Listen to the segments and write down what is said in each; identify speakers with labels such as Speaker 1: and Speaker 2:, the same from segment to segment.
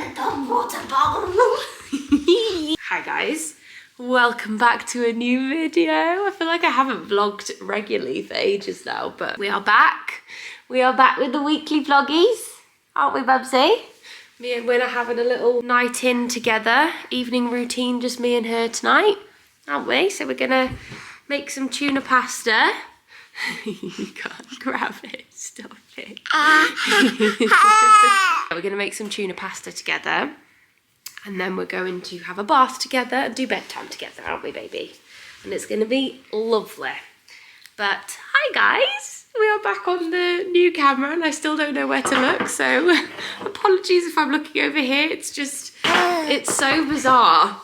Speaker 1: get the water bottle. Hi guys, welcome back to a new video. I feel like I haven't vlogged regularly for ages now, but we are back. We are back with the weekly vloggies, aren't we, Bubsy? Me and Win are having a little night in together, evening routine, just me and her tonight, aren't we? So we're gonna make some tuna pasta. You can't grab it, stop it. We're gonna make some tuna pasta together, and then we're going to have a bath together and do bedtime together, aren't we, baby? And it's gonna be lovely. But hi guys, we are back on the new camera and I still don't know where to look, so apologies if I'm looking over here. It's just, it's so bizarre,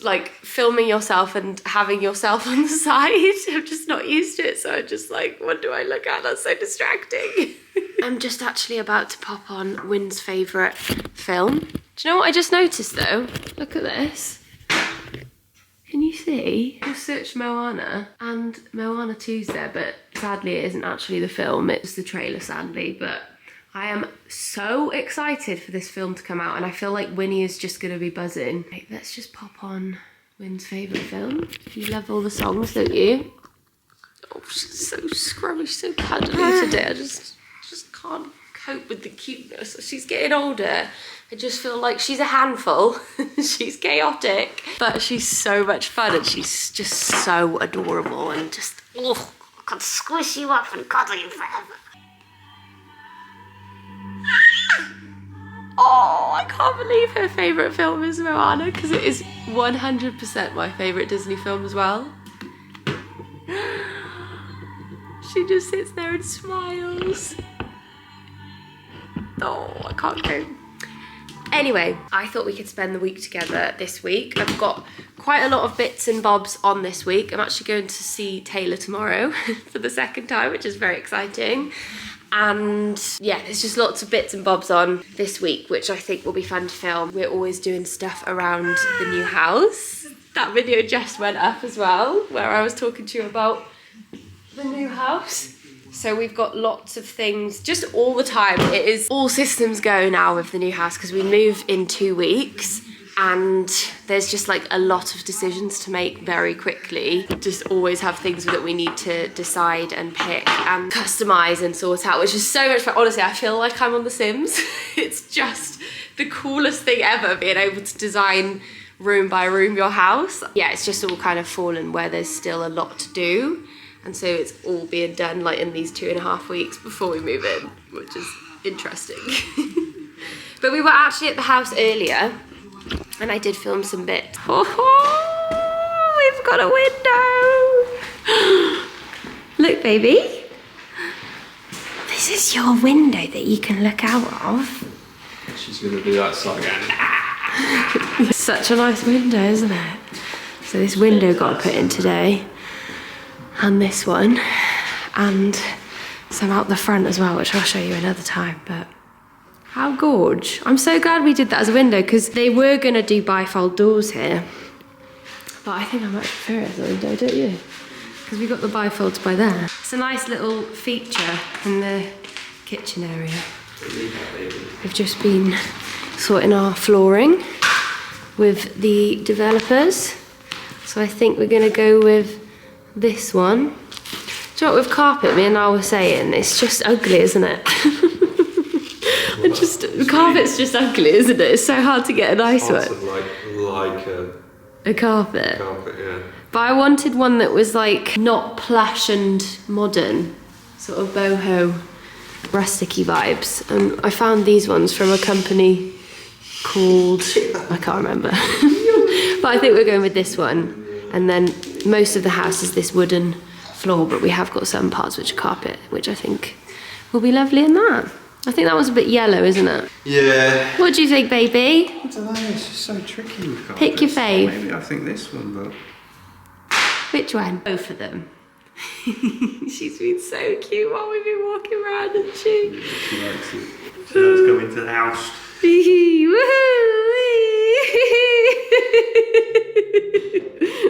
Speaker 1: like filming yourself and having yourself on the side. I'm just not used to it, so I'm just like, what do I look at? That's so distracting. I'm just actually about to pop on Wynn's favourite film. Do you know what I just noticed though? Look at this. Can you see? I searched Moana and Moana 2's there, but sadly it isn't actually the film, it's the trailer sadly, but I am so excited for this film to come out and I feel like Winnie is just gonna be buzzing. Right, let's just pop on Wynn's favourite film. You love all the songs, don't you? Oh, she's so scrubby, so cuddly today. I just can't cope with the cuteness. She's getting older. I just feel like she's a handful. She's chaotic, but she's so much fun and she's just so adorable and just, oh, I could squish you up and cuddle you forever. Oh, I can't believe her favourite film is Moana, because it is 100% my favourite Disney film as well. She just sits there and smiles. Oh, I can't go. Anyway, I thought we could spend the week together this week. I've got quite a lot of bits and bobs on this week. I'm actually going to see Taylor tomorrow for the second time, which is very exciting. And yeah, there's just lots of bits and bobs on this week, which I think will be fun to film. We're always doing stuff around the new house. That video just went up as well, where I was talking to you about the new house. So we've got lots of things just all the time. It is all systems go now with the new house because we move in 2 weeks and there's just like a lot of decisions to make very quickly. Just always have things that we need to decide and pick and customize and sort out, which is so much fun. Honestly, I feel like I'm on The Sims. It's just the coolest thing ever, being able to design room by room your house. Yeah, it's just all kind of fallen where there's still a lot to do. And so it's all being done like in these 2.5 weeks before we move in, which is interesting. But we were actually at the house earlier and I did film some bits. Oh, we've got a window. Look, baby. This is your window that you can look out of.
Speaker 2: She's gonna do that side again.
Speaker 1: Such a nice window, isn't it? So this window got put in today. And this one, and some out the front as well, which I'll show you another time, but how gorge. I'm so glad we did that as a window because they were gonna do bifold doors here, but I think I might prefer it as a window, don't you? Because we got the bifolds by there. It's a nice little feature in the kitchen area. We've just been sorting our flooring with the developers, so I think we're gonna go with this one. Do you know what, with carpet, me and I were saying, it's just ugly, isn't it? Carpet's just ugly, isn't it? It's so hard to get a nice one.
Speaker 2: Like
Speaker 1: a carpet.
Speaker 2: Yeah.
Speaker 1: But I wanted one that was like not plush and modern, sort of boho, rusticy vibes. And I found these ones from a company called, I can't remember. But I think we're going with this one. And then most of the house is this wooden floor, but we have got some parts which are carpet, which I think will be lovely in that. I think that one's a bit yellow, isn't it?
Speaker 2: Yeah.
Speaker 1: What do you think, baby?
Speaker 2: I don't know, it's just so tricky with carpets.
Speaker 1: Pick your fave.
Speaker 2: Maybe I think this one, but...
Speaker 1: Which one? Both of them. She's been so cute while we've been walking around, hasn't she?
Speaker 2: She likes it. She likes coming to the house.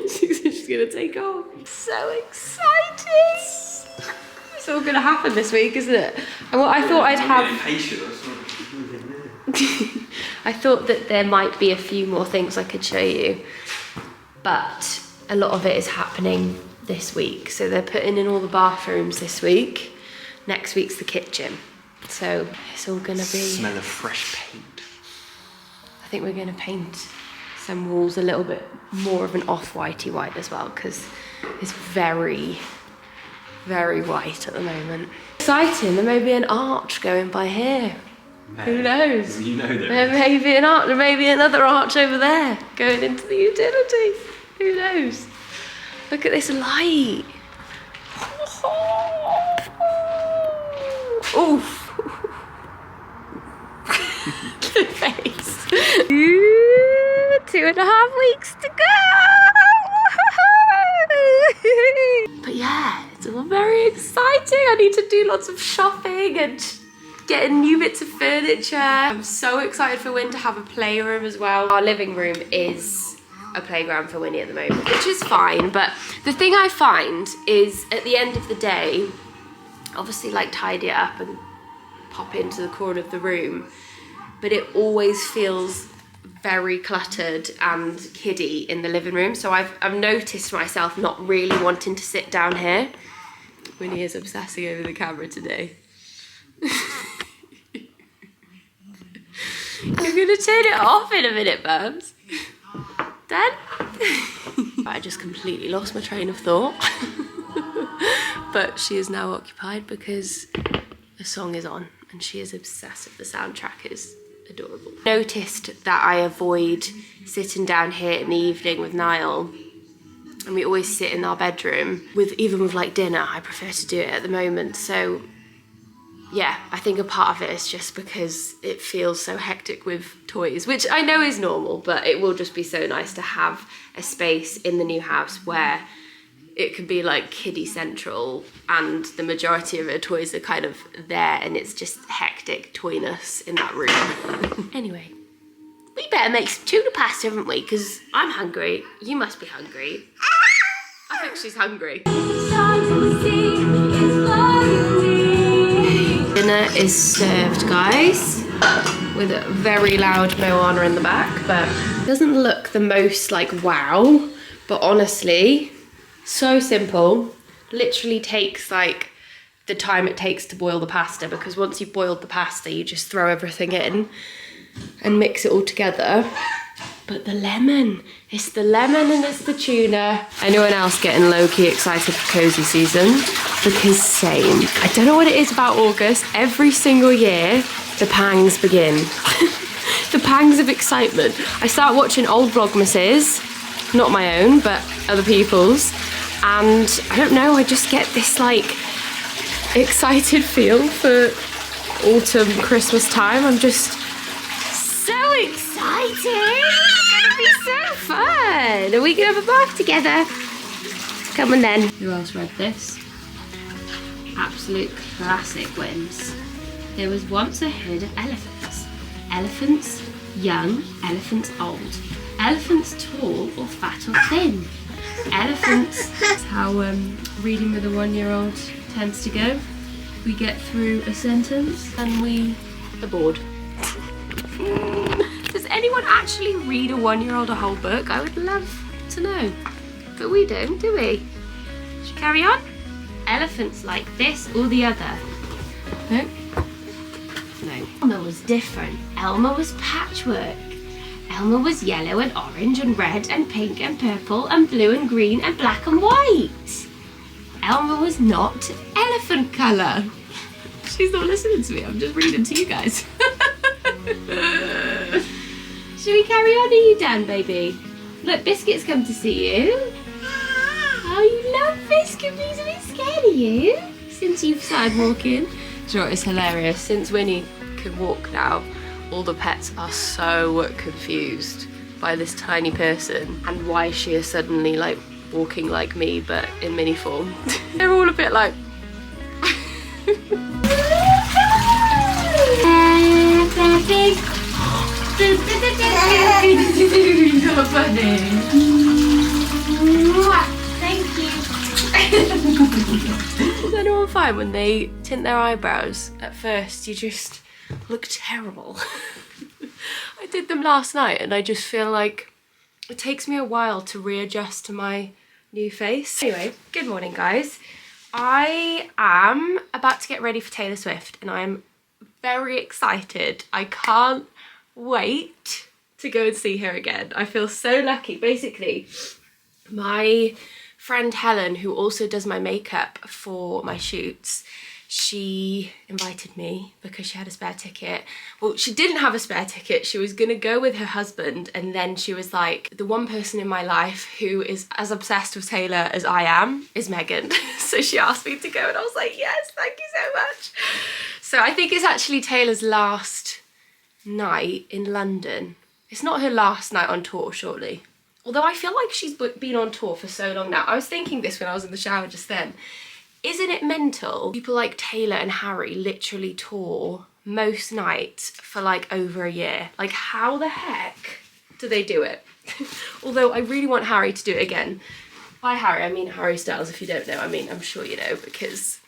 Speaker 1: She's gonna take off. So exciting! It's all gonna happen this week, isn't it? And what I thought I'd have. I thought that there might be a few more things I could show you, but a lot of it is happening this week. So they're putting in all the bathrooms this week. Next week's the kitchen. So it's all gonna be...
Speaker 2: Smell of fresh paint.
Speaker 1: I think we're gonna paint some walls a little bit more of an off-whitey white as well, because it's very, very white at the moment. Exciting, there may be an arch going by here. Who knows?
Speaker 2: You know that.
Speaker 1: There may be an arch, there may be another arch over there going into the utility. Who knows? Look at this light. Oof. The face. 2.5 weeks to go. But yeah, it's all very exciting. I need to do lots of shopping and getting new bits of furniture. I'm so excited for Wynn to have a playroom as well. Our living room is a playground for Winnie at the moment, which is fine. But the thing I find is at the end of the day, obviously like tidy it up and pop into the corner of the room, but it always feels very cluttered and kiddie in the living room. So I've noticed myself not really wanting to sit down here. Winnie is obsessing over the camera today. You're gonna turn it off in a minute, Babs. Dad? I just completely lost my train of thought. But she is now occupied because the song is on and she is obsessed. The soundtrack is adorable. Noticed that I avoid sitting down here in the evening with Niall, and we always sit in our bedroom even with like dinner. I prefer to do it at the moment. So yeah, I think a part of it is just because it feels so hectic with toys, which I know is normal, but it will just be so nice to have a space in the new house where it can be like kiddie central and the majority of her toys are kind of there and it's just hectic toyness in that room. Anyway, we better make some tuna pasta, haven't we? Because I'm hungry. You must be hungry. I think she's hungry. Dinner is served, guys, with a very loud Moana in the back, but it doesn't look the most like wow, but honestly, so simple. Literally takes like the time it takes to boil the pasta, because once you've boiled the pasta, you just throw everything in and mix it all together. But the lemon, it's the lemon and it's the tuna. Anyone else getting low-key excited for cozy season? Because same. I don't know what it is about August. Every single year, the pangs begin. The pangs of excitement. I start watching old vlogmases, not my own, but other people's. And I don't know, I just get this like excited feel for autumn, Christmas time. I'm just so excited. It's gonna be so fun. And we can have a bath together. Come on then. Who else read this? Absolute classic wins. There was once a herd of elephants. Elephants young, elephants old. Elephants tall or fat or thin. Elephants. That's how reading with a 1-year-old tends to go. We get through a sentence and we are bored. Does anyone actually read a 1-year-old a whole book? I would love to know. But we don't, do we? Should we carry on? Elephants like this or the other? No? No. Elmo was different. Elmo was patchwork. Elmo was yellow and orange and red and pink and purple and blue and green and black and white. Elmo was not elephant colour. She's not listening to me, I'm just reading to you guys. Should we carry on? Are you done, baby? Look, Biscuit's come to see you. Oh, you love Biscuit. He's a bit scared of you since you've started walking. Do you know what is hilarious? Since Winnie can walk now, all the pets are so confused by this tiny person and why she is suddenly like walking like me but in mini form. They're all a bit like so funny. Thank you. Is anyone fine when they tint their eyebrows? At first you just look terrible. I did them last night and I just feel like it takes me a while to readjust to my new face. Anyway, good morning guys. I am about to get ready for Taylor Swift and I'm very excited. I can't wait to go and see her again. I feel so lucky. Basically, my friend Helen, who also does my makeup for my shoots, she invited me because she had a spare ticket. Well, she didn't have a spare ticket. She was gonna go with her husband, and then she was like, the one person in my life who is as obsessed with Taylor as I am is Meggan. So she asked me to go and I was like, yes, thank you so much. So I think it's actually Taylor's last night in London. It's not her last night on tour, surely. Although I feel like she's been on tour for so long now. I was thinking this when I was in the shower just then. Isn't it mental? People like Taylor and Harry literally tour most nights for like over a year. Like how the heck do they do it? Although I really want Harry to do it again. By Harry, I mean Harry Styles, if you don't know. I mean, I'm sure you know because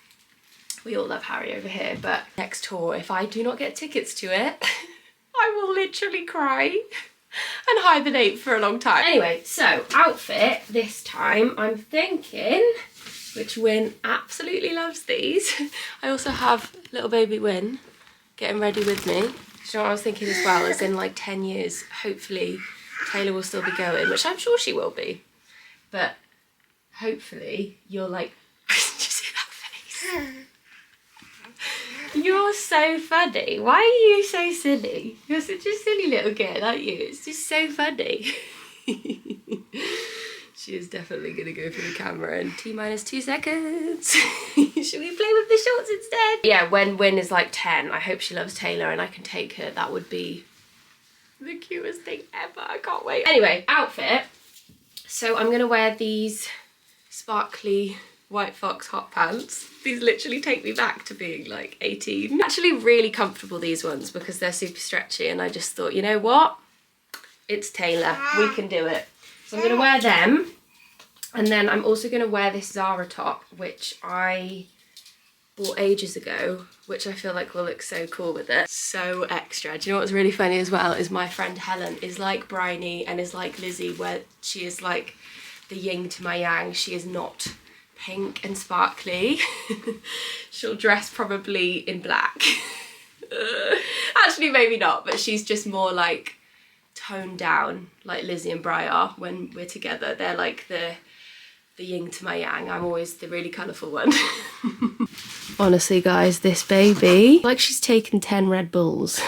Speaker 1: we all love Harry over here. But next tour, if I do not get tickets to it, I will literally cry and hibernate for a long time. Anyway, so outfit this time, I'm thinking, which Wyn absolutely loves these. I also have little baby Wyn getting ready with me. You know what I was thinking as well, is in like 10 years, hopefully Taylor will still be going, which I'm sure she will be. But hopefully you're like, did you see that face? You're so funny. Why are you so silly? You're such a silly little girl, aren't you? It's just so funny. She is definitely going to go for the camera in T-minus 2 seconds. Should we play with the shorts instead? Yeah, when Wyn is like 10, I hope she loves Taylor and I can take her. That would be the cutest thing ever. I can't wait. Anyway, outfit. So I'm going to wear these sparkly White Fox hot pants. These literally take me back to being like 18. Actually really comfortable, these ones, because they're super stretchy, and I just thought, you know what? It's Taylor, we can do it. So I'm gonna wear them, and then I'm also gonna wear this Zara top, which I bought ages ago, which I feel like will look so cool with it. So extra. Do you know what's really funny as well is my friend Helen is like Bryony and is like Lizzie, where she is like the yin to my yang. She is not pink and sparkly. She'll dress probably in black. Actually maybe not, but she's just more like toned down, like Lizzie and Bri are when we're together. They're like the yin to my yang. I'm always the really colourful one. Honestly guys, this baby, like she's taken 10 Red Bulls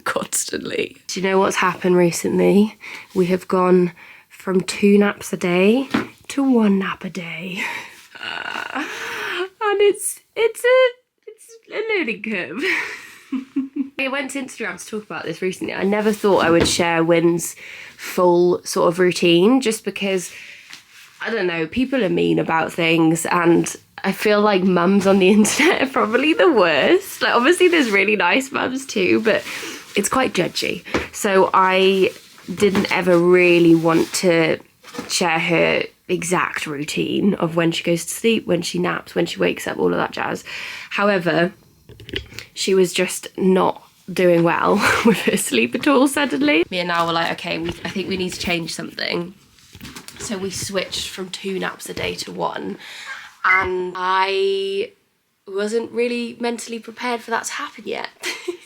Speaker 1: constantly. Do you know what's happened recently? We have gone from 2 naps a day to 1 nap a day. And it's a learning curve. I went to Instagram to talk about this recently. I never thought I would share Wyn's full sort of routine, just because, I don't know, people are mean about things, and I feel like mums on the internet are probably the worst. Like obviously there's really nice mums too, but it's quite judgy. So I didn't ever really want to share her exact routine of when she goes to sleep, when she naps, when she wakes up, all of that jazz. However, she was just not doing well with her sleep at all suddenly. Me and Niall were like, okay, I think we need to change something. So we switched from 2 naps a day to 1. And I wasn't really mentally prepared for that to happen yet. And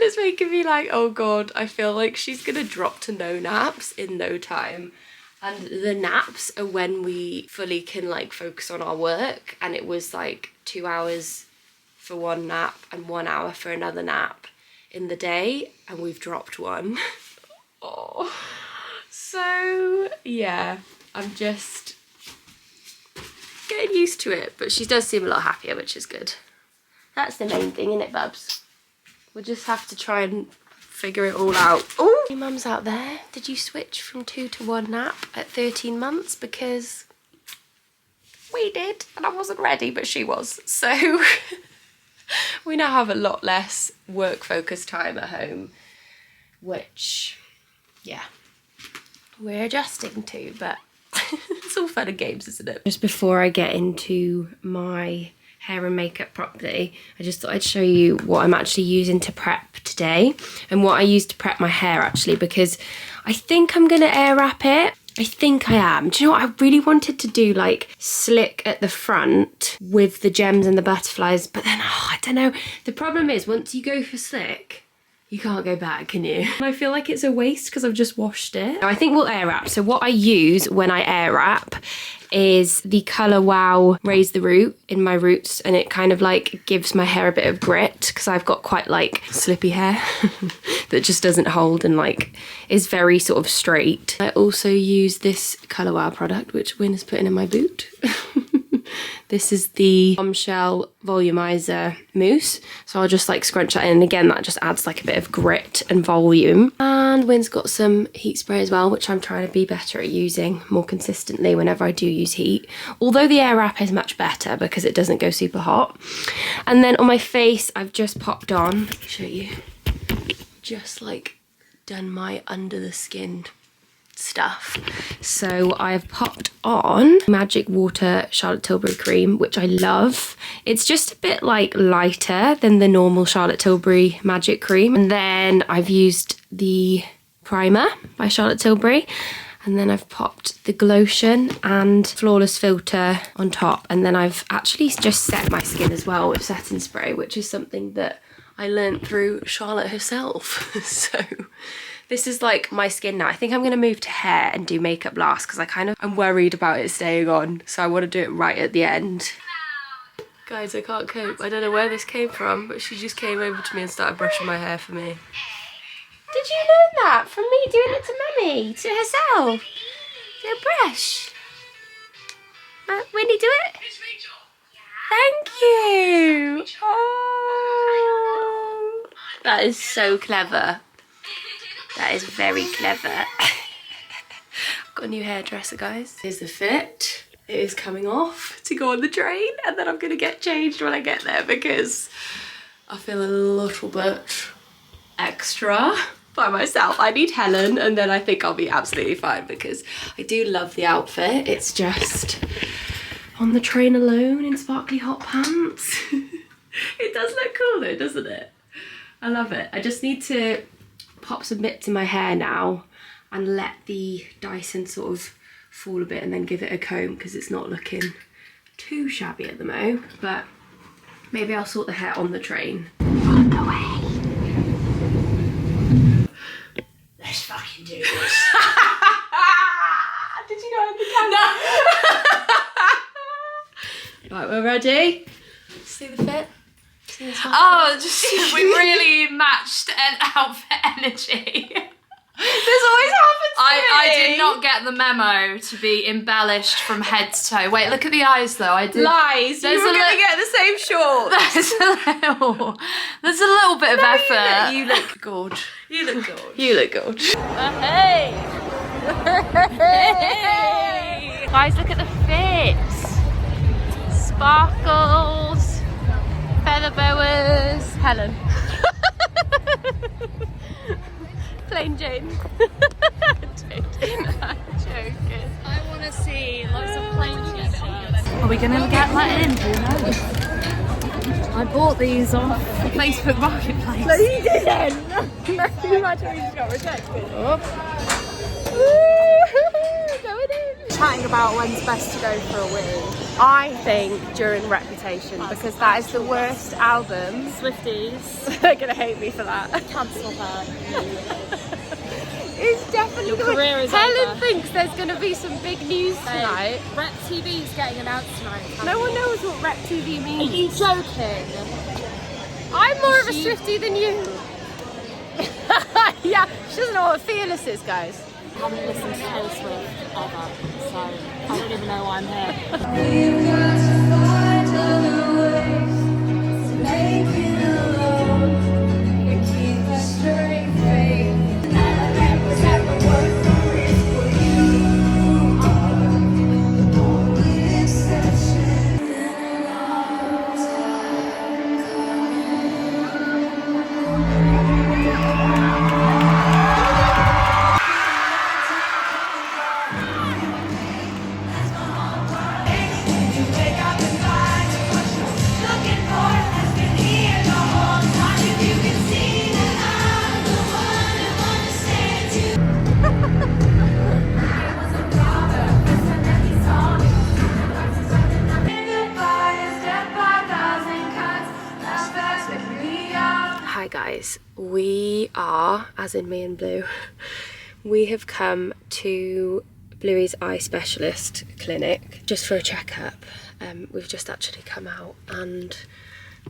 Speaker 1: it's making me like, oh God, I feel like she's gonna drop to no naps in no time. And the naps are when we fully can like focus on our work, and it was like 2 hours for 1 nap and 1 hour for another nap in the day, and we've dropped 1. Oh, so yeah, I'm just getting used to it, but she does seem a lot happier, which is good. That's the main thing, isn't it, Bubs? We'll just have to try and figure it all out. Oh, hey mums out there, did you switch from 2 to 1 nap at 13 months? Because we did, and I wasn't ready, but she was. So we now have a lot less work focused time at home, which, yeah, we're adjusting to, but it's all fun and games, isn't it? Just before I get into my hair and makeup properly, I just thought I'd show you what I'm actually using to prep today and what I use to prep my hair actually, because I think I'm gonna air wrap it. I think I am. Do you know what? I really wanted to do like slick at the front with the gems and the butterflies, but then, I don't know. The problem is once you go for slick, you can't go back, can you? And I feel like it's a waste because I've just washed it. I think we'll air wrap. So what I use when I air wrap is the Colour Wow Raise the Root in my roots, and it kind of like gives my hair a bit of grit because I've got quite like slippy hair that just doesn't hold and like is very sort of straight. I also use this Colour Wow product which Wynn has put in my boot. This is the Bombshell Volumizer Mousse. So I'll just like scrunch that in, and again that just adds like a bit of grit and volume. And Wynn's got some heat spray as well, which I'm trying to be better at using more consistently whenever I do use heat. Although the air wrap is much better because it doesn't go super hot. And then on my face I've just popped on, let me show you, just like done my under the skin stuff. So I've popped on Magic Water Charlotte Tilbury cream, which I love. It's just a bit like lighter than the normal Charlotte Tilbury Magic cream. And then I've used the primer by Charlotte Tilbury, and then I've popped the Glotion and Flawless Filter on top, and then I've actually just set my skin as well with setting spray, which is something that I learned through Charlotte herself. So this is like my skin now. I think I'm going to move to hair and do makeup last because I'm worried about it staying on. So I want to do it right at the end. Guys, I can't cope. I don't know where this came from, but she just came over to me and started brushing my hair for me. Did you learn that from me doing it to Mummy, to herself? Do a brush. Winnie, do it. Thank you. Oh, that is so clever. That is very clever. I've got a new hairdresser, guys. Here's the fit. It is coming off to go on the train, and then I'm gonna get changed when I get there because I feel a little bit extra by myself. I need Helen, and then I think I'll be absolutely fine because I do love the outfit. It's just on the train alone in sparkly hot pants. It does look cool though, doesn't it? I love it. I just need to pop some bits in my hair now and let the Dyson sort of fall a bit and then give it a comb because it's not looking too shabby at the moment. But maybe I'll sort the hair on the train. Run away. Let's fucking do this. Did you know I had the camera? No. Right, we're ready. See the fit?
Speaker 3: Oh, just we really matched an outfit energy.
Speaker 1: This always happens to me.
Speaker 3: I did not get the memo to be embellished from head to toe. Wait, look at the eyes though. I did.
Speaker 1: Lies. You were going to get the same shorts.
Speaker 3: There's a little bit of effort.
Speaker 1: You look good.
Speaker 3: You look good.
Speaker 1: You look good.
Speaker 3: Hey.
Speaker 1: Hey. Guys, look at the fit. Sparkles. Feather boas. Helen. Plain Jane. I'm joking.
Speaker 3: I want to see lots of plain t-shirts. Are we going to get let in? Who knows? I bought these off Facebook Marketplace.
Speaker 1: No, you didn't. No, imagine we just got rejected. Oh. Going in.
Speaker 3: Chatting about when's best to go for a wee.
Speaker 1: I think during Reputation, because that is the worst album.
Speaker 3: Swifties.
Speaker 1: They're gonna hate me for that.
Speaker 3: Cancel her.
Speaker 1: It's definitely
Speaker 3: Your
Speaker 1: gonna...
Speaker 3: career is
Speaker 1: Helen
Speaker 3: over.
Speaker 1: thinks there's gonna be some big news tonight.
Speaker 3: Rep TV is getting announced tonight.
Speaker 1: No one knows what Rep TV
Speaker 3: Are
Speaker 1: means.
Speaker 3: you joking?
Speaker 1: I'm more of a Swiftie than you. Yeah, she doesn't know what Fearless is, guys.
Speaker 3: I haven't listened to Taylor Swift ever, so I don't even know why I'm here.
Speaker 1: guys, we are, as in me and Blue, we have come to Bluey's eye specialist clinic just for a checkup. We've just actually come out and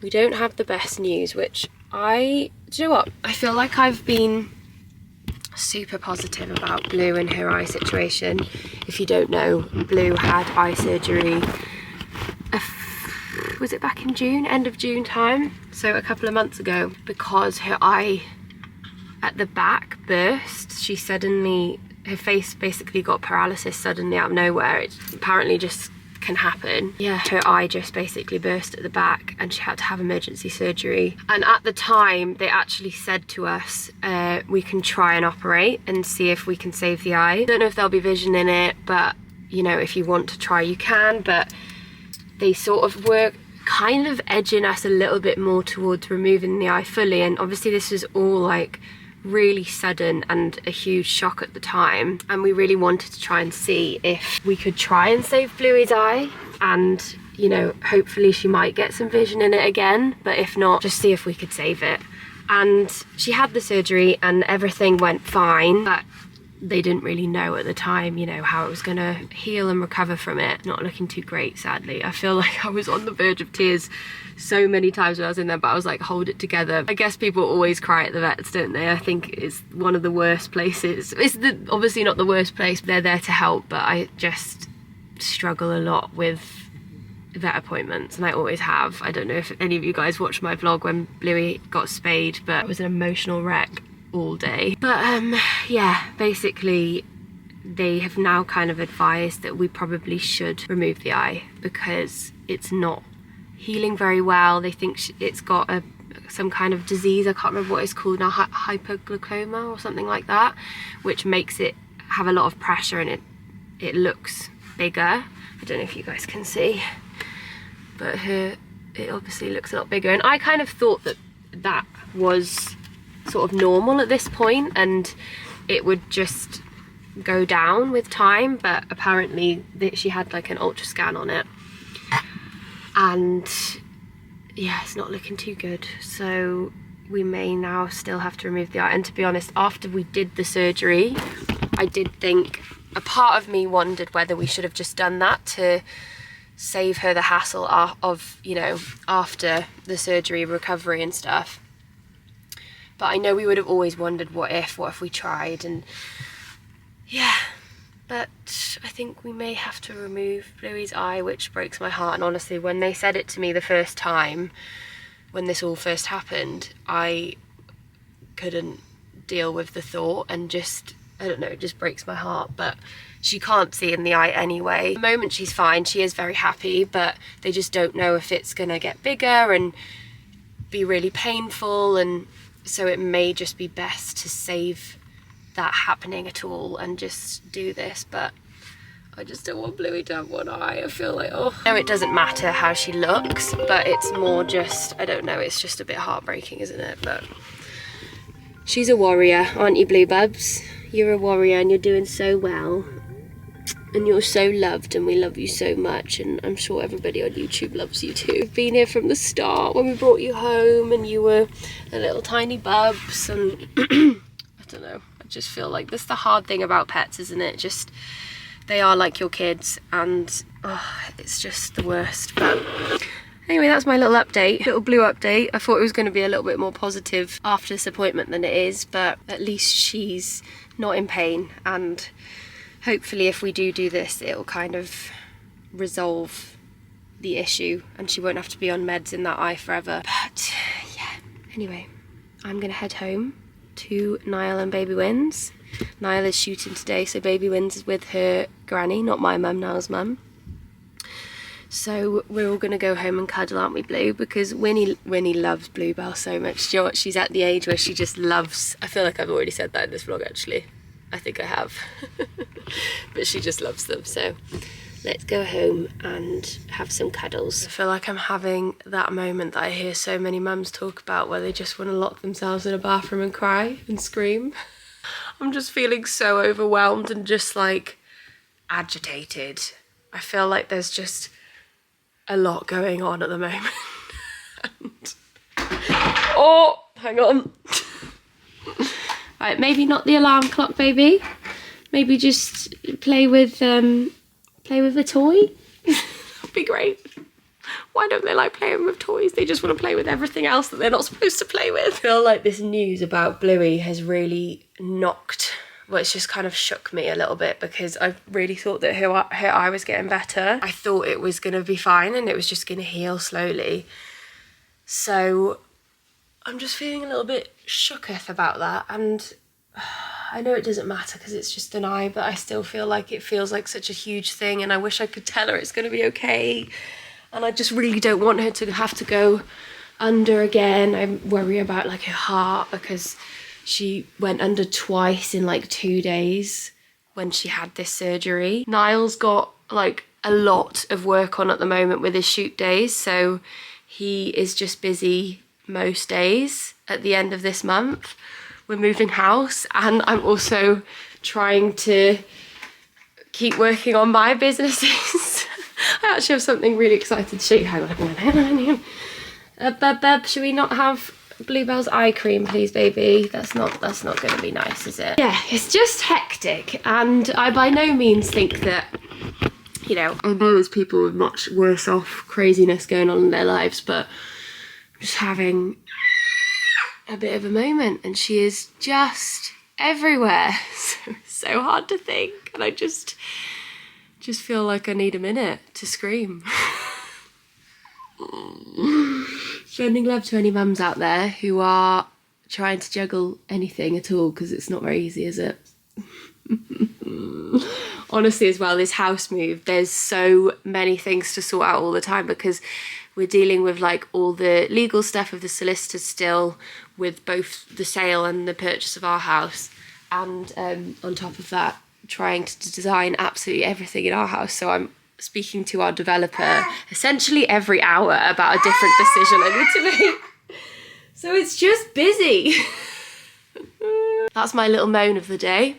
Speaker 1: we don't have the best news, which do you know what? I feel like I've been super positive about Blue and her eye situation. If you don't know, Blue had eye surgery, was it back in June, end of June time? So a couple of months ago, because her eye at the back burst. Her face basically got paralysis suddenly out of nowhere. It apparently just can happen. Yeah, her eye just basically burst at the back and she had to have emergency surgery. And at the time, they actually said to us, we can try and operate and see if we can save the eye. I don't know if there'll be vision in it, but you know, if you want to try, you can. But they sort of were kind of edging us a little bit more towards removing the eye fully. And obviously this was all like really sudden and a huge shock at the time, and we really wanted to try and see if we could try and save Bluey's eye, and you know, hopefully she might get some vision in it again, but if not, just see if we could save it. And she had the surgery and everything went fine, but they didn't really know at the time, you know, how it was gonna heal and recover from it. Not looking too great, sadly. I feel like I was on the verge of tears so many times when I was in there, but I was like, hold it together. I guess people always cry at the vets, don't they? I think it's one of the worst places. It's obviously not the worst place. They're there to help, but I just struggle a lot with vet appointments, and I always have. I don't know if any of you guys watched my vlog when Bluey got spayed, but it was an emotional wreck all day. But yeah, basically they have now kind of advised that we probably should remove the eye because it's not healing very well. They think it's got some kind of disease, I can't remember what it's called now, hyperglaucoma or something like that, which makes it have a lot of pressure and it looks bigger. I don't know if you guys can see, but it obviously looks a lot bigger, and I kind of thought that was sort of normal at this point and it would just go down with time, but apparently she had like an ultra scan on it and yeah, it's not looking too good, so we may now still have to remove the eye. And to be honest, after we did the surgery, I did think, a part of me wondered whether we should have just done that to save her the hassle of, you know, after the surgery, recovery and stuff. But I know we would have always wondered what if we tried, and yeah, but I think we may have to remove Bluey's eye, which breaks my heart. And honestly, when they said it to me the first time, when this all first happened, I couldn't deal with the thought, and just, I don't know, it just breaks my heart. But she can't see in the eye anyway. At the moment she's fine, she is very happy, but they just don't know if it's gonna get bigger and be really painful, and so it may just be best to save that happening at all and just do this. But I just don't want Bluey to have one eye. I feel like, oh. No, it doesn't matter how she looks, but it's more just, I don't know, it's just a bit heartbreaking, isn't it? But she's a warrior, aren't you, Blue Bubs? You're a warrior and you're doing so well. And you're so loved, and we love you so much, and I'm sure everybody on YouTube loves you too. We've been here from the start when we brought you home and you were a little tiny bubs, and I don't know, I just feel like that's the hard thing about pets, isn't it? Just, they are like your kids, and oh, it's just the worst. But anyway, that's my little update, little Blue update. I thought it was going to be a little bit more positive after this appointment than it is, but at least she's not in pain, and hopefully if we do this, it'll kind of resolve the issue and she won't have to be on meds in that eye forever. But yeah, anyway, I'm gonna head home to Niall and Baby Wins. Niall is shooting today, so Baby Wins is with her granny, not my mum, Niall's mum. So we're all gonna go home and cuddle, aren't we, Blue? Because Winnie loves Bluebell so much. Do you know what? She's at the age where she just loves, I feel like I've already said that in this vlog actually. I think I have. But she just loves them, so let's go home and have some cuddles. I feel like I'm having that moment that I hear so many mums talk about, where they just want to lock themselves in a bathroom and cry and scream. I'm just feeling so overwhelmed and just like agitated. I feel like there's just a lot going on at the moment. Oh, Hang on. Right, maybe not the alarm clock, baby. Maybe just play with a toy. That'd be great. Why don't they like playing with toys? They just want to play with everything else that they're not supposed to play with. I feel like this news about Bluey has really knocked, well, it's just kind of shook me a little bit, because I really thought that her eye was getting better. I thought it was going to be fine and it was just going to heal slowly. So I'm just feeling a little bit shooketh about that, and I know it doesn't matter because it's just an eye, but I still feel like it feels like such a huge thing, and I wish I could tell her it's going to be okay. And I just really don't want her to have to go under again. I worry about like her heart, because she went under twice in like 2 days when she had this surgery. Niall's got like a lot of work on at the moment with his shoot days, so he is just busy most days at the end of this month. We're moving house, and I'm also trying to keep working on my businesses. I actually have something really exciting to show you. Hang on. Beb, should we not have Bluebell's eye cream, please, baby? That's not going to be nice, is it? Yeah, it's just hectic, and I by no means think that, you know, I know there's people with much worse off craziness going on in their lives, but I'm just having a bit of a moment, and she is just everywhere. So it's so hard to think, and I just feel like I need a minute to scream. Sending love to any mums out there who are trying to juggle anything at all, because it's not very easy, is it? Honestly, as well, this house move, there's so many things to sort out all the time, because we're dealing with like all the legal stuff of the solicitors still, with both the sale and the purchase of our house, and on top of that, trying to design absolutely everything in our house. So I'm speaking to our developer essentially every hour about a different decision I need to make. So it's just busy. That's my little moan of the day.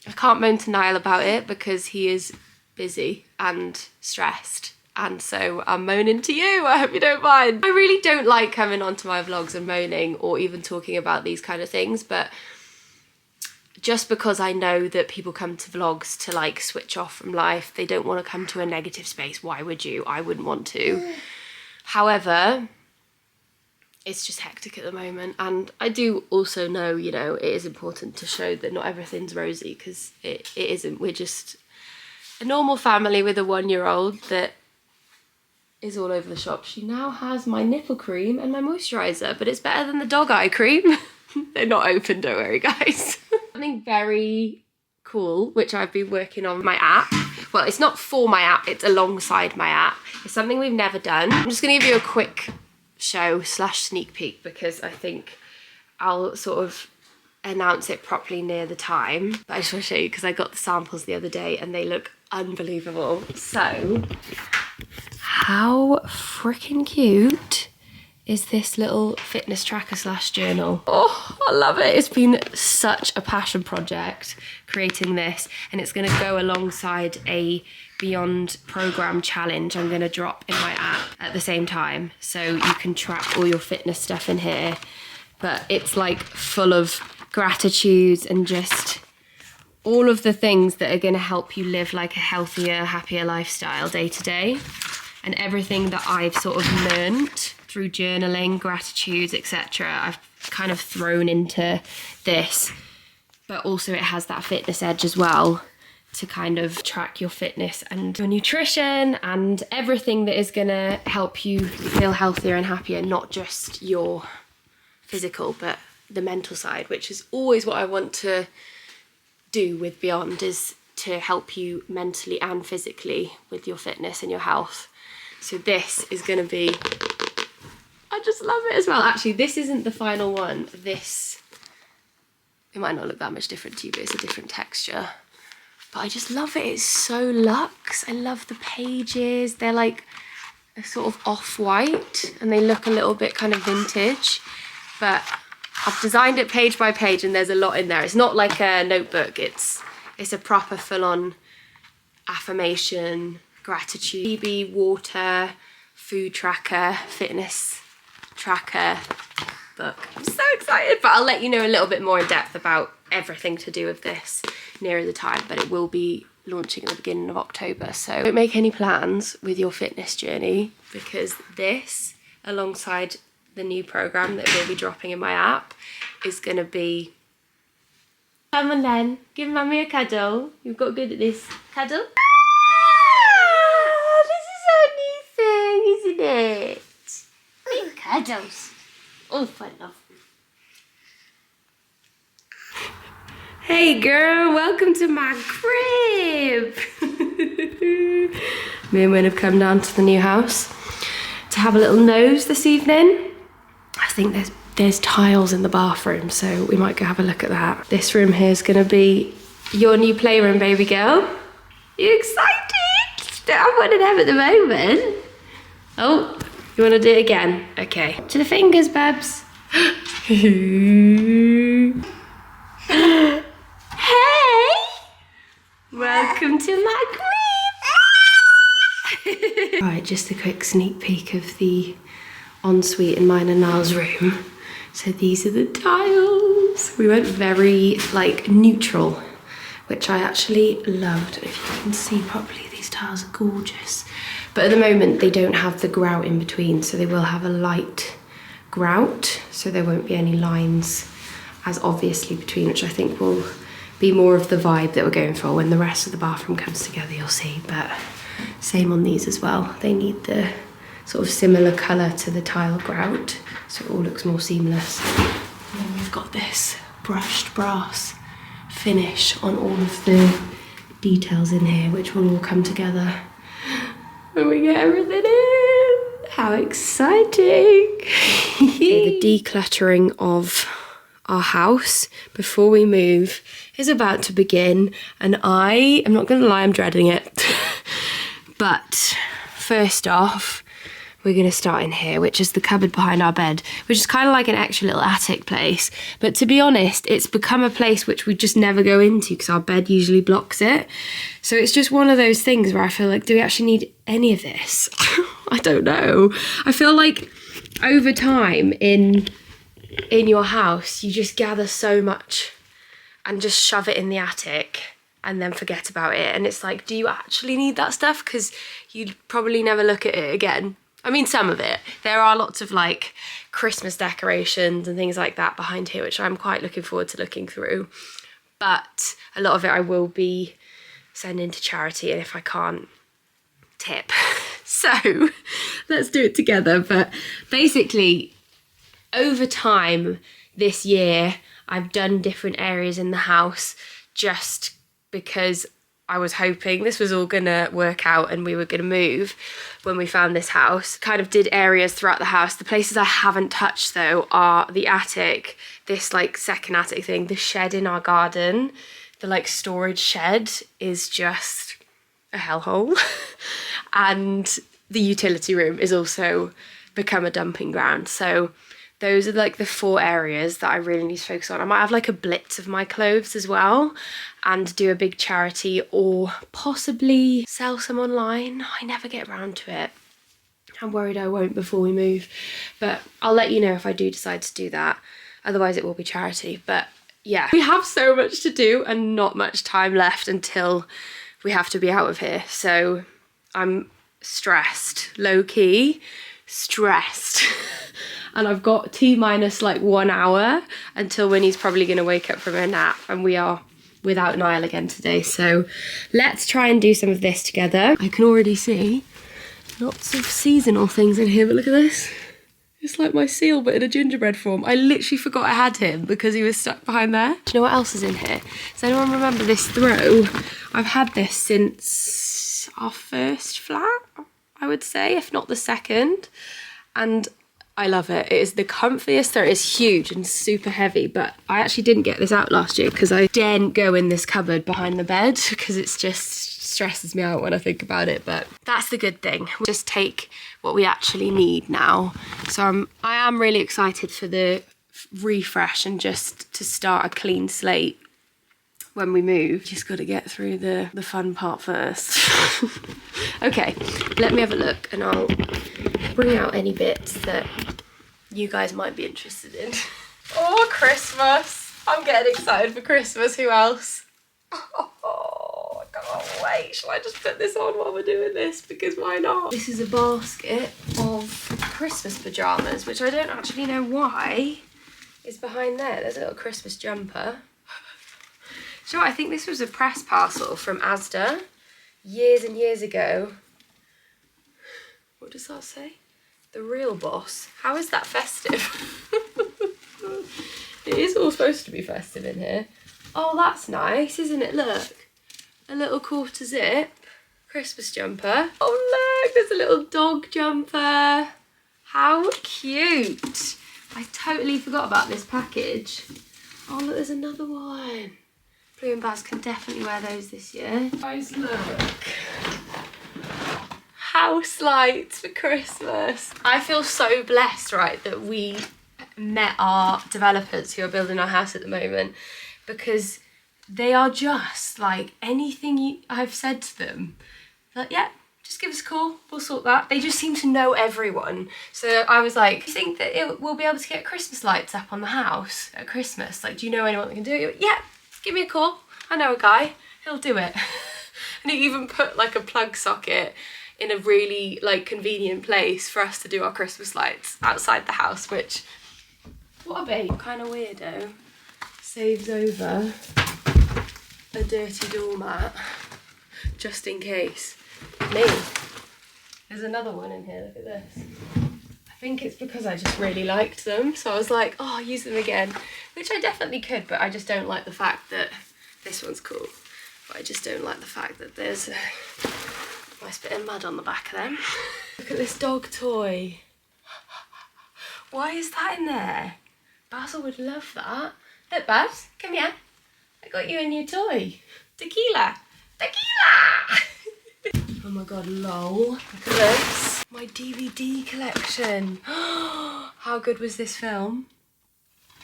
Speaker 1: I can't moan to Niall about it because he is busy and stressed, and so I'm moaning to you. I hope you don't mind. I really don't like coming onto my vlogs and moaning or even talking about these kind of things, but just because I know that people come to vlogs to like switch off from life, they don't want to come to a negative space. Why would you? I wouldn't want to. However, it's just hectic at the moment, and I do also know, you know, it is important to show that not everything's rosy, because it isn't. We're just a normal family with a 1-year-old that is all over the shop. She now has my nipple cream and my moisturiser, but it's better than the dog eye cream. They're not open, don't worry, guys. Something very cool, which I've been working on my app. Well, it's not for my app, it's alongside my app. It's something we've never done. I'm just gonna give you a quick show / sneak peek, because I think I'll sort of announce it properly near the time. But I just want to show you, because I got the samples the other day and they look unbelievable. So, how freaking cute is this little fitness tracker / journal? Oh, I love it. It's been such a passion project creating this, and it's gonna go alongside a Beyond program challenge I'm gonna drop in my app at the same time, so you can track all your fitness stuff in here. But it's like full of gratitudes and just all of the things that are gonna help you live like a healthier, happier lifestyle day to day, and everything that I've sort of learnt through journaling, gratitudes, etc. I've kind of thrown into this, but also it has that fitness edge as well, to kind of track your fitness and your nutrition and everything that is gonna help you feel healthier and happier, not just your physical, but the mental side, which is always what I want to do with Beyond, is to help you mentally and physically with your fitness and your health. So this is gonna be, I just love it as well. Actually, this isn't the final one. This, it might not look that much different to you, but it's a different texture. But I just love it. It's so luxe. I love the pages. They're like a sort of off-white, and they look a little bit kind of vintage. But I've designed it page by page, and there's a lot in there. It's not like a notebook. It's a proper full-on affirmation, gratitude, BB, water, food tracker, fitness tracker, book. I'm so excited, but I'll let you know a little bit more in depth about everything to do with this nearer the time, but it will be launching at the beginning of October. So don't make any plans with your fitness journey, because this, alongside the new program that will be dropping in my app, is gonna be... Come on then, give mummy a cuddle. You've got good at this. Cuddle? Ah, this is our new thing, isn't it? Big cuddles. Oh, I love them. Hey girl, welcome to my crib. Me and Wynn have come down to the new house to have a little nose this evening. I think there's tiles in the bathroom, so we might go have a look at that. This room here is gonna be your new playroom, baby girl. You excited? Don't have one of them at the moment. Oh, you wanna do it again? Okay. To the fingers, Babs. Hey! Welcome to my crib! Right, just a quick sneak peek of the ensuite in mine and Niall's room. So these are the tiles. We went very like neutral, which I actually loved. If you can see properly, these tiles are gorgeous. But at the moment they don't have the grout in between, so they will have a light grout, so there won't be any lines as obviously between, which I think will be more of the vibe that we're going for. When the rest of the bathroom comes together, you'll see. But same on these as well. They need the sort of similar colour to the tile grout, so it all looks more seamless. And then we've got this brushed brass finish on all of the details in here, which will all come together when we get everything in. How exciting! The decluttering of our house before we move is about to begin, and I am not gonna lie, I'm dreading it. But first off, we're gonna start in here, which is the cupboard behind our bed, which is kind of like an extra little attic place. But to be honest, it's become a place which we just never go into because our bed usually blocks it. So it's just one of those things where I feel like, do we actually need any of this? I don't know. I feel like over time in your house, you just gather so much and just shove it in the attic and then forget about it. And it's like, do you actually need that stuff? Because you'd probably never look at it again. I mean, some of it. There are lots of like Christmas decorations and things like that behind here, which I'm quite looking forward to looking through. But a lot of it I will be sending to charity, and if I can't, tip. So let's do it together. But basically, over time this year, I've done different areas in the house just because I was hoping this was all gonna work out and we were gonna move when we found this house. Kind of did areas throughout the house. The places I haven't touched though are the attic, this like second attic thing, the shed in our garden. The like storage shed is just a hellhole. And the utility room is also become a dumping ground. So those are like the 4 areas that I really need to focus on. I might have like a blitz of my clothes as well and do a big charity, or possibly sell some online. I never get around to it. I'm worried I won't before we move, but I'll let you know if I do decide to do that. Otherwise it will be charity. But yeah, we have so much to do and not much time left until we have to be out of here. So I'm stressed, low-key stressed. And I've got T-minus like 1 hour until Winnie's probably going to wake up from her nap, and we are without Niall again today. So let's try and do some of this together. I can already see lots of seasonal things in here, but look at this. It's like my seal, but in a gingerbread form. I literally forgot I had him because he was stuck behind there. Do you know what else is in here? Does anyone remember this throw? I've had this since our first flat, I would say, if not the second. And I love it. It is the comfiest throw. It's huge and super heavy, but I actually didn't get this out last year because I daren't go in this cupboard behind the bed because it's just stresses me out when I think about it. But that's the good thing. We just take what we actually need now. So I am really excited for the refresh and just to start a clean slate when we move. Just got to get through the fun part first. Okay, let me have a look and I'll bring out any bits that you guys might be interested in. Oh, Christmas. I'm getting excited for Christmas. Who else? Oh, I can't wait. Shall I just put this on while we're doing this? Because why not? This is a basket of Christmas pyjamas, which I don't actually know why is behind there. There's a little Christmas jumper. So I think this was a press parcel from Asda years and years ago. What does that say? The real boss. How is that festive? It is all supposed to be festive in here. Oh, that's nice, isn't it? Look. A little quarter zip. Christmas jumper. Oh, look, there's a little dog jumper. How cute. I totally forgot about this package. Oh, look, there's another one. Blue and Baz can definitely wear those this year. Guys, look. House lights for Christmas. I feel so blessed, right, that we met our developers who are building our house at the moment, because they are just like anything I've said to them. Like, yeah, just give us a call, we'll sort that. They just seem to know everyone. So I was like, you think that we'll be able to get Christmas lights up on the house at Christmas? Like, do you know anyone that can do it? Yeah, give me a call. I know a guy, he'll do it. And he even put like a plug socket in a really like convenient place for us to do our Christmas lights outside the house, which, what a babe, kind of weirdo. Saves over a dirty doormat, just in case. Me. There's another one in here, look at this. I think it's because I just really liked them, so I was like, oh, I'll use them again, which I definitely could, but I just don't like the fact that this one's cool. But I just don't like the fact that there's a nice bit of mud on the back of them. Look at this dog toy. Why is that in there? Basil would love that. Look, Baz, come here. I got you a new toy. Tequila. Tequila! Oh my god, lol. Look at this. My DVD collection. How good was this film?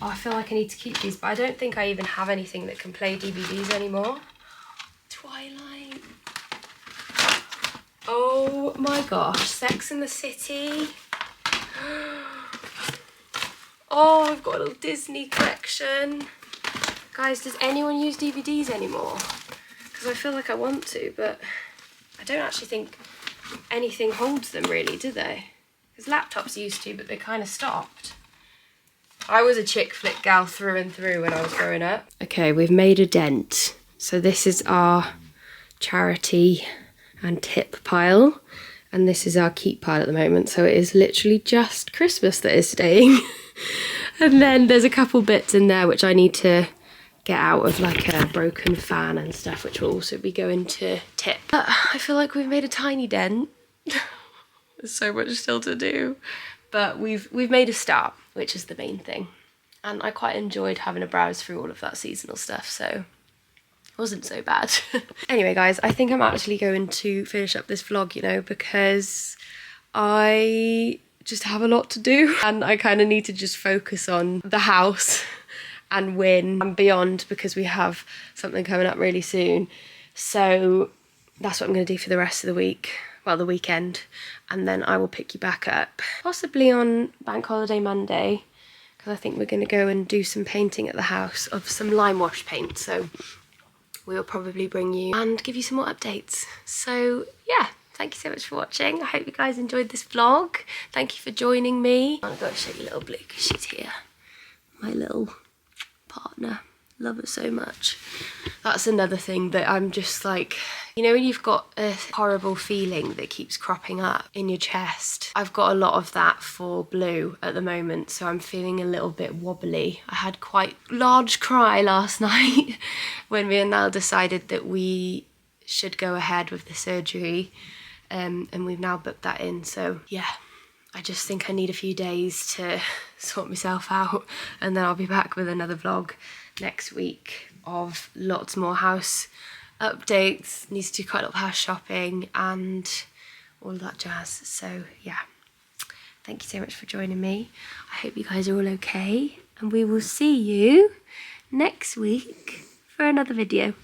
Speaker 1: Oh, I feel like I need to keep these, but I don't think I even have anything that can play DVDs anymore. Twilight. Oh my gosh, Sex and the City. Oh, I've got a little Disney collection. Guys, does anyone use DVDs anymore? Because I feel like I want to, but I don't actually think anything holds them really, do they? Because laptops used to, but they kind of stopped. I was a chick flick gal through and through when I was growing up. Okay, we've made a dent. So this is our charity and tip pile, and this is our keep pile at the moment. So it is literally just Christmas that is staying. And then there's a couple bits in there which I need to get out of, like a broken fan and stuff, which will also be going to tip. But I feel like we've made a tiny dent. There's so much still to do, but we've made a start, which is the main thing. And I quite enjoyed having a browse through all of that seasonal stuff, so it wasn't so bad. Anyway, guys, I think I'm actually going to finish up this vlog, you know, because I just have a lot to do and I kind of need to just focus on the house and win and beyond, because we have something coming up really soon. So that's what I'm going to do for the rest of the week, well, the weekend, and then I will pick you back up possibly on Bank Holiday Monday, because I think we're going to go and do some painting at the house of some lime wash paint. So we'll probably bring you and give you some more updates. So yeah, thank you so much for watching. I hope you guys enjoyed this vlog. Thank you for joining me. I've got to show you little Blue because she's here. My little partner. Love her so much. That's another thing that I'm just like, you know when you've got a horrible feeling that keeps cropping up in your chest? I've got a lot of that for Blue at the moment, so I'm feeling a little bit wobbly. I had quite a large cry last night when me and Nal decided that we should go ahead with the surgery, and we've now booked that in. So yeah, I just think I need a few days to sort myself out, and then I'll be back with another vlog next week of lots more house updates. Need to do quite a lot of house shopping and all of that jazz. So yeah, thank you so much for joining me. I hope you guys are all okay, and we will see you next week for another video.